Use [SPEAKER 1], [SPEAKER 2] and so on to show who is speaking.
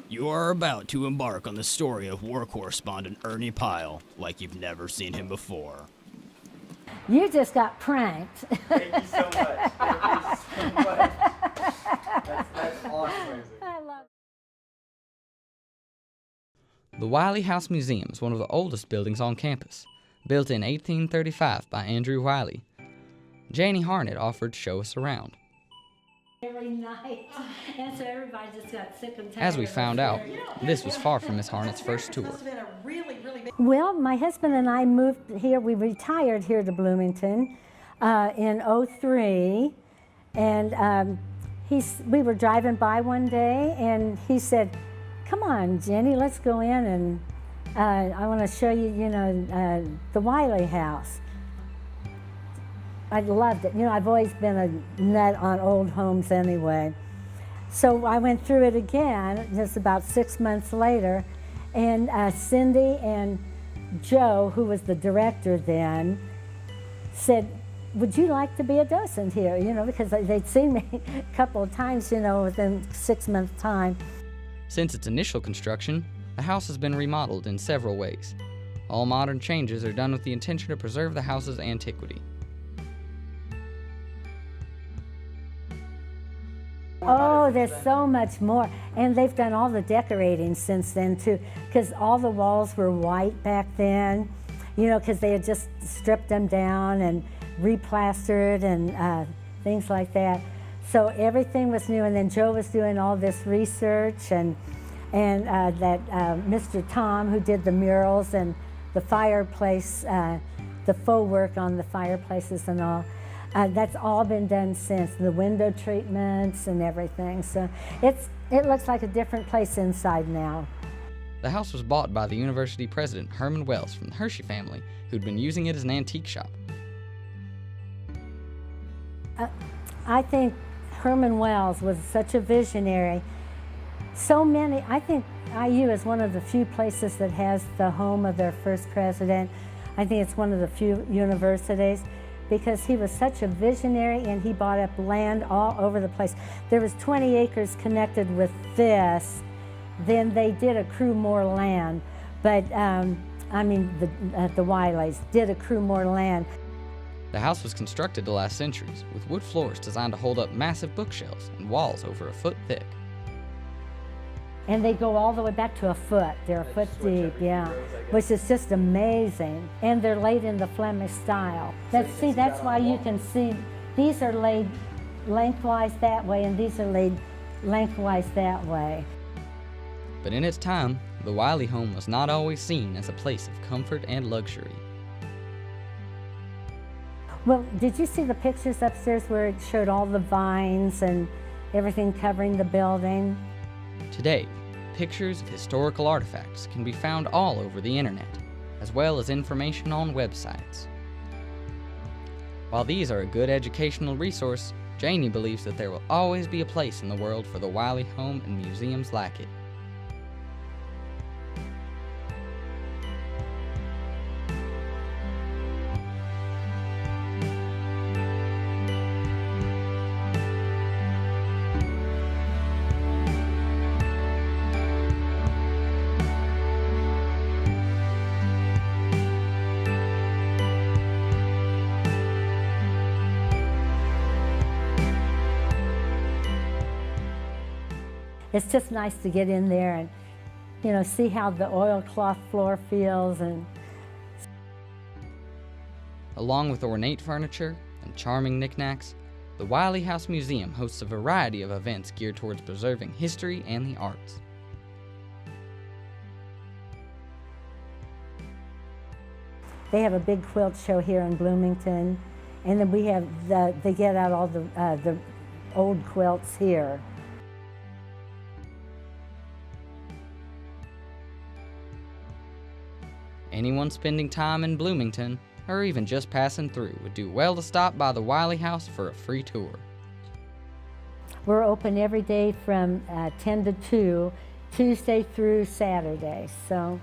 [SPEAKER 1] You are about to embark on the story of war correspondent Ernie Pyle like you've never seen him before.
[SPEAKER 2] You just got pranked.
[SPEAKER 3] Thank you so much. Thank you so much. That's awesome.
[SPEAKER 2] I love
[SPEAKER 4] The Wiley House Museum is one of the oldest buildings on campus, built in 1835 by Andrew Wiley. Janie Harnett offered to show us around.
[SPEAKER 2] every night, and so everybody just got sick and tired.
[SPEAKER 4] As we found out, this was far from Miss Harnett's first tour.
[SPEAKER 2] Well, my husband and I moved here. We retired here to Bloomington in '03, and we were driving by one day, and he said, "Come on, Jenny, let's go in, and I want to show you, the Wiley house." I loved it. I've always been a nut on old homes anyway. So I went through it again just about 6 months later, and Cindy and Joe, who was the director then, said, "Would you like to be a docent here?" Because they'd seen me a couple of times, within 6 months' time.
[SPEAKER 4] Since its initial construction, the house has been remodeled in several ways. All modern changes are done with the intention to preserve the house's antiquity.
[SPEAKER 2] Oh, there's so much more. And they've done all the decorating since then, too, because all the walls were white back then, because they had just stripped them down and replastered and things like that. So everything was new, and then Joe was doing all this research, and that Mr. Tom, who did the murals and the fireplace, the faux work on the fireplaces and all, that's all been done since, the window treatments and everything. So it looks like a different place inside now.
[SPEAKER 4] The house was bought by the university president Herman Wells from the Hershey family, who'd been using it as an antique shop.
[SPEAKER 2] I think Herman Wells was such a visionary. I think IU is one of the few places that has the home of their first president. I think it's one of the few universities, because he was such a visionary, and he bought up land all over the place. There was 20 acres connected with this. Then they did accrue more land, but the Wileys did accrue more land.
[SPEAKER 4] The house was constructed to last centuries, with wood floors designed to hold up massive bookshelves and walls over a foot thick.
[SPEAKER 2] And they go all the way back to a foot. They're a foot deep, yeah, which is just amazing. And they're laid in the Flemish style. That's why you can see these are laid lengthwise that way, and these are laid lengthwise that way.
[SPEAKER 4] But in its time, the Wiley home was not always seen as a place of comfort and luxury.
[SPEAKER 2] Well, did you see the pictures upstairs where it showed all the vines and everything covering the building?
[SPEAKER 4] Today, pictures of historical artifacts can be found all over the internet, as well as information on websites. While these are a good educational resource, Janie believes that there will always be a place in the world for the Wiley home and museums like it.
[SPEAKER 2] It's just nice to get in there and, see how the oilcloth floor feels. And
[SPEAKER 4] Along with ornate furniture and charming knickknacks, the Wiley House Museum hosts a variety of events geared towards preserving history and the arts.
[SPEAKER 2] they have a big quilt show here in Bloomington, and then we have they get out all the old quilts here.
[SPEAKER 4] Anyone spending time in Bloomington, or even just passing through, would do well to stop by the Wiley House for a free tour.
[SPEAKER 2] We're open every day from 10 to 2, Tuesday through Saturday. So